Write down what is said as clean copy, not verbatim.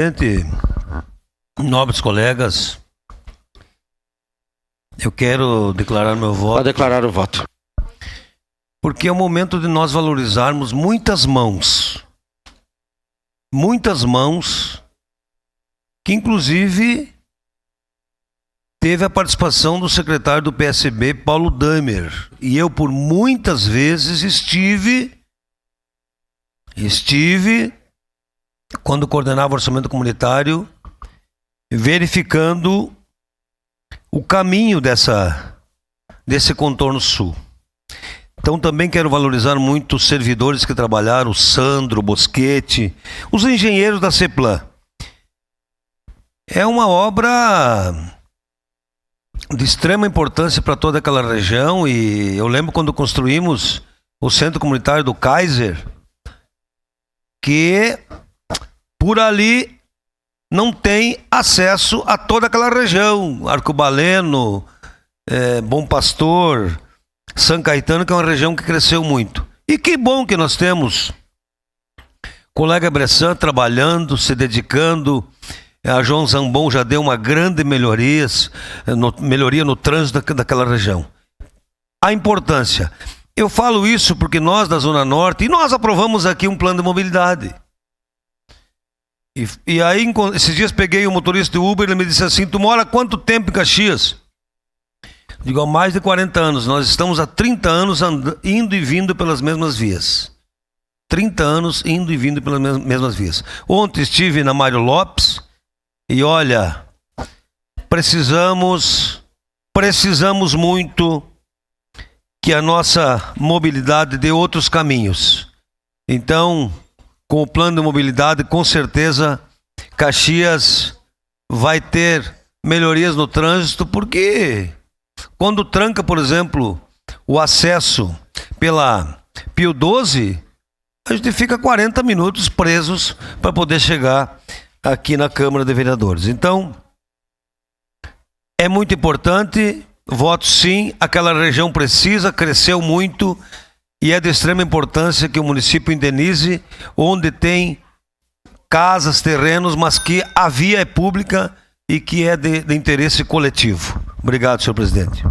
Presidente, nobres colegas, eu quero declarar meu voto. Pode declarar o voto. Porque é o momento de nós valorizarmos muitas mãos, que inclusive teve a participação do secretário do PSB, Paulo Damer, e eu por muitas vezes estive quando coordenava o orçamento comunitário, verificando o caminho desse contorno sul. Então também quero valorizar muito os servidores que trabalharam, o Sandro, o Boschetti, os engenheiros da CEPLAN. É uma obra de extrema importância para toda aquela região, e eu lembro quando construímos o centro comunitário do Kaiser, que por ali não tem acesso a toda aquela região, Arcobaleno, Bom Pastor, São Caetano, que é uma região que cresceu muito. E que bom que nós temos colega Bressan trabalhando, se dedicando. A João Zambon já deu uma grande melhoria no trânsito daquela região. A importância. Eu falo isso porque nós da Zona Norte, e nós aprovamos aqui um plano de mobilidade. E aí, esses dias peguei um motorista de Uber, ele me disse assim: tu mora há quanto tempo em Caxias? Digo, há mais de 40 anos. Nós estamos há 30 anos indo e vindo pelas mesmas vias. 30 anos indo e vindo pelas mesmas vias. Ontem estive na Mário Lopes e olha, precisamos muito que a nossa mobilidade dê outros caminhos. Então, com o plano de mobilidade, com certeza, Caxias vai ter melhorias no trânsito, porque quando tranca, por exemplo, o acesso pela Pio 12, a gente fica 40 minutos presos para poder chegar aqui na Câmara de Vereadores. Então, é muito importante, voto sim, aquela região precisa, cresceu muito, e é de extrema importância que o município indenize onde tem casas, terrenos, mas que a via é pública e que é de interesse coletivo. Obrigado, senhor presidente.